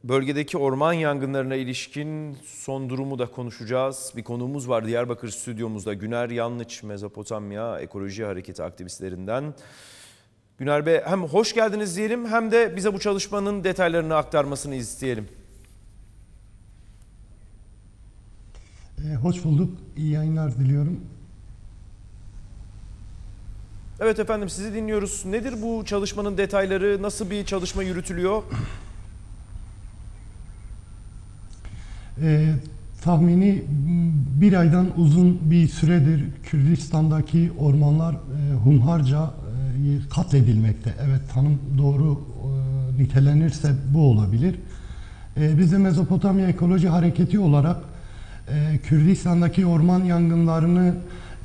Bölgedeki orman yangınlarına ilişkin son durumu da konuşacağız. Bir konuğumuz var Diyarbakır stüdyomuzda. Güner Yanlıç, Mezopotamya Ekoloji Hareketi aktivistlerinden. Güner Bey, hem hoş geldiniz diyelim hem de bize bu çalışmanın detaylarını aktarmasını isteyelim. Hoş bulduk. İyi yayınlar diliyorum. Evet efendim, sizi dinliyoruz. Nedir bu çalışmanın detayları? Nasıl bir çalışma yürütülüyor? Tahmini bir aydan uzun bir süredir Kürdistan'daki ormanlar hunharca katledilmekte. Evet, tanım doğru nitelenirse bu olabilir. Biz de Mezopotamya Ekoloji Hareketi olarak Kürdistan'daki orman yangınlarını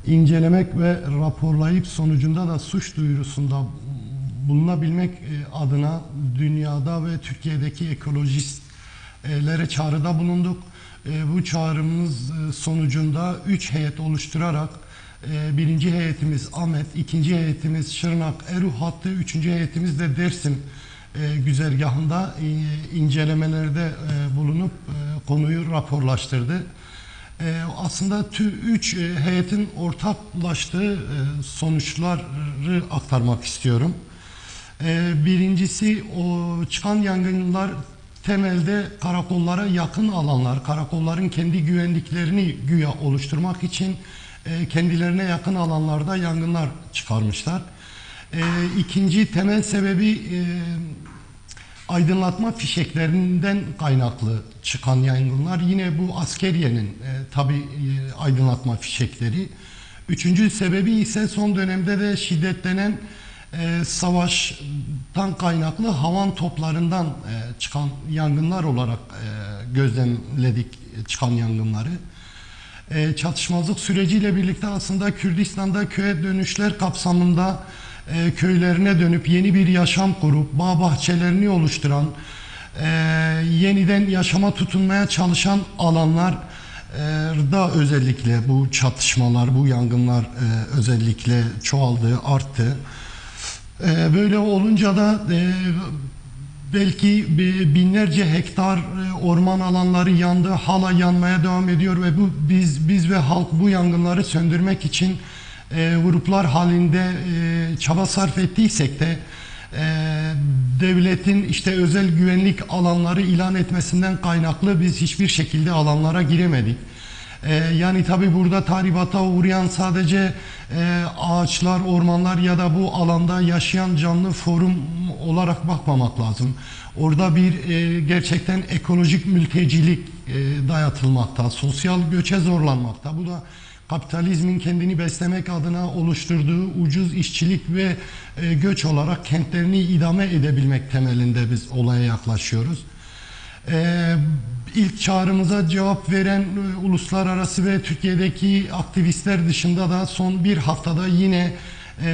incelemek ve raporlayıp sonucunda da suç duyurusunda bulunabilmek adına dünyada ve Türkiye'deki ekolojistlere çağrıda bulunduk. Bu çağrımız sonucunda 3 heyet oluşturarak birinci heyetimiz Ahmet, ikinci heyetimiz Şırnak Eruh hattı, üçüncü heyetimiz de Dersim güzergahında incelemelerde bulunup konuyu raporlaştırdı. Aslında üç heyetin ortaklaştığı sonuçları aktarmak istiyorum. Birincisi, o çıkan yangınlar temelde karakollara yakın alanlar, karakolların kendi güvenliklerini güya oluşturmak için kendilerine yakın alanlarda yangınlar çıkarmışlar. İkinci temel sebebi aydınlatma fişeklerinden kaynaklı çıkan yangınlar. Yine bu askeriyenin aydınlatma fişekleri. Üçüncü sebebi ise son dönemde de şiddetlenen savaştan kaynaklı havan toplarından çıkan yangınlar olarak gözlemledik çıkan yangınları. Çatışmazlık süreciyle birlikte aslında Kürdistan'da köye dönüşler kapsamında köylerine dönüp yeni bir yaşam kurup bağ bahçelerini oluşturan, yeniden yaşama tutunmaya çalışan alanlar da özellikle bu çatışmalar, bu yangınlar özellikle çoğaldı, arttı. Böyle olunca da belki binlerce hektar orman alanları yandı, hala yanmaya devam ediyor ve biz ve halk bu yangınları söndürmek için gruplar halinde çaba sarf ettiysek de devletin özel güvenlik alanları ilan etmesinden kaynaklı biz hiçbir şekilde alanlara giremedik. Yani tabi burada tahribata uğrayan sadece ağaçlar, ormanlar ya da bu alanda yaşayan canlı forum olarak bakmamak lazım. Orada bir gerçekten ekolojik mültecilik dayatılmakta, sosyal göçe zorlanmakta. Bu da kapitalizmin kendini beslemek adına oluşturduğu ucuz işçilik ve göç olarak kentlerini idame edebilmek temelinde biz olaya yaklaşıyoruz. İlk çağrımıza cevap veren uluslararası ve Türkiye'deki aktivistler dışında da son bir haftada yine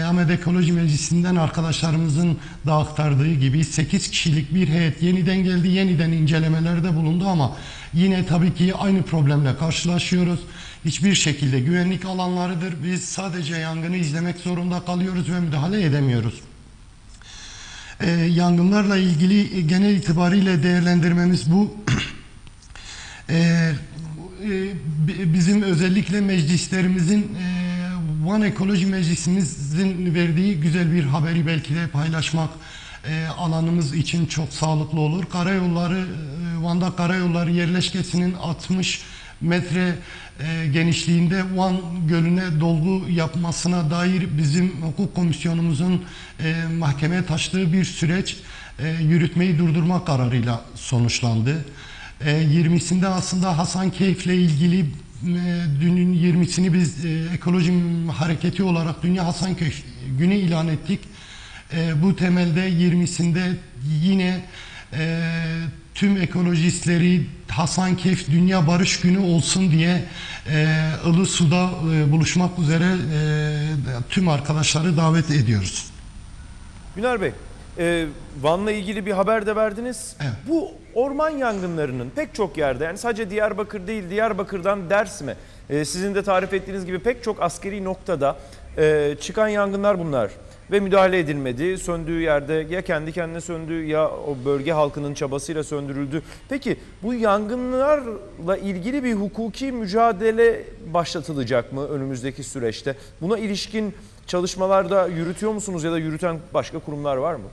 Ahmet Ekoloji Meclisi'nden arkadaşlarımızın da aktardığı gibi 8 kişilik bir heyet yeniden geldi, yeniden incelemelerde bulundu ama yine tabii ki aynı problemle karşılaşıyoruz. Hiçbir şekilde güvenlik alanlarıdır. Biz sadece yangını izlemek zorunda kalıyoruz ve müdahale edemiyoruz. Yangınlarla ilgili genel itibariyle değerlendirmemiz bu. Bizim özellikle meclislerimizin Van Ekoloji Meclisimizin verdiği güzel bir haberi belki de paylaşmak alanımız için çok sağlıklı olur. Karayolları, Van'da karayolları yerleşkesinin 60 metre genişliğinde Van Gölü'ne dolgu yapmasına dair bizim hukuk komisyonumuzun mahkemeye taşıdığı bir süreç yürütmeyi durdurma kararıyla sonuçlandı. 20'sinde aslında Hasankeyf'le ilgili dünün 20'sini biz ekoloji hareketi olarak Dünya Hasankeyf Günü ilan ettik. Bu temelde 20'sinde yine tüm ekolojistleri Hasankeyf Dünya Barış Günü olsun diye Ilısu'da buluşmak üzere tüm arkadaşları davet ediyoruz. Güner Bey, Van'la ilgili bir haber de verdiniz. Evet. Bu orman yangınlarının pek çok yerde, yani sadece Diyarbakır değil, Diyarbakır'dan Dersim'e, sizin de tarif ettiğiniz gibi pek çok askeri noktada çıkan yangınlar bunlar. ve müdahale edilmedi. Söndüğü yerde ya kendi kendine söndü ya o bölge halkının çabasıyla söndürüldü. Peki bu yangınlarla ilgili bir hukuki mücadele başlatılacak mı önümüzdeki süreçte? Buna ilişkin çalışmalarda yürütüyor musunuz ya da yürüten başka kurumlar var mı?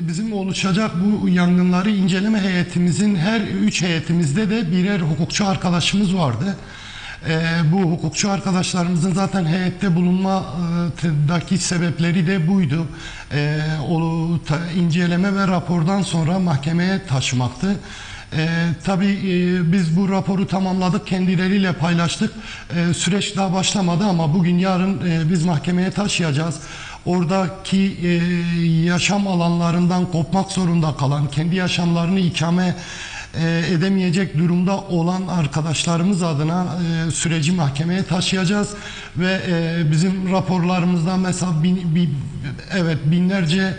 Bizim oluşacak bu yangınları inceleme heyetimizin her 3 heyetimizde de birer hukukçu arkadaşımız vardı. Bu hukukçu arkadaşlarımızın zaten heyette bulunmadaki sebepleri de buydu. İnceleme ve rapordan sonra mahkemeye taşımaktı. Tabii biz bu raporu tamamladık, kendileriyle paylaştık. Süreç daha başlamadı ama bugün yarın biz mahkemeye taşıyacağız. Oradaki yaşam alanlarından kopmak zorunda kalan, kendi yaşamlarını ikame edemeyecek durumda olan arkadaşlarımız adına süreci mahkemeye taşıyacağız ve bizim raporlarımızda mesela binlerce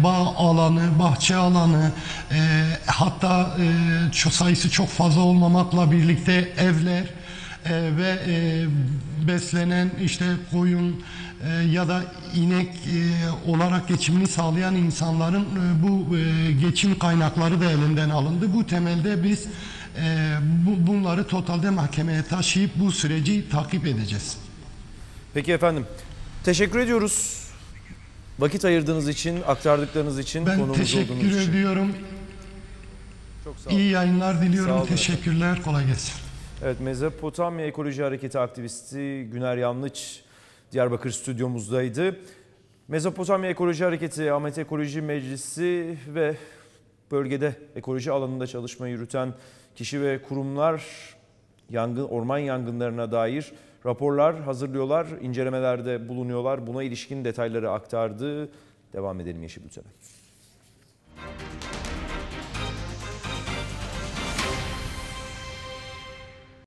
bağ alanı, bahçe alanı, hatta sayısı çok fazla olmamakla birlikte evler ve beslenen işte koyun ya da inek olarak geçimini sağlayan insanların bu geçim kaynakları da elinden alındı. Bu temelde biz bunları totalde mahkemeye taşıyıp bu süreci takip edeceğiz. Peki efendim. Teşekkür ediyoruz. Vakit ayırdığınız için, aktardıklarınız için, ben konuğumuz olduğunuz için. teşekkür ediyorum. Çok sağ olun. İyi yayınlar diliyorum. Sağ olun Teşekkürler. Kolay gelsin. Evet, Mezopotamya Ekoloji Hareketi aktivisti Güner Yanlıç Diyarbakır stüdyomuzdaydı. Mezopotamya Ekoloji Hareketi, Ahmet Ekoloji Meclisi ve bölgede ekoloji alanında çalışma yürüten kişi ve kurumlar orman yangınlarına dair raporlar hazırlıyorlar, incelemelerde bulunuyorlar. Buna ilişkin detayları aktardı. Devam edelim Yeşil Bülten'e.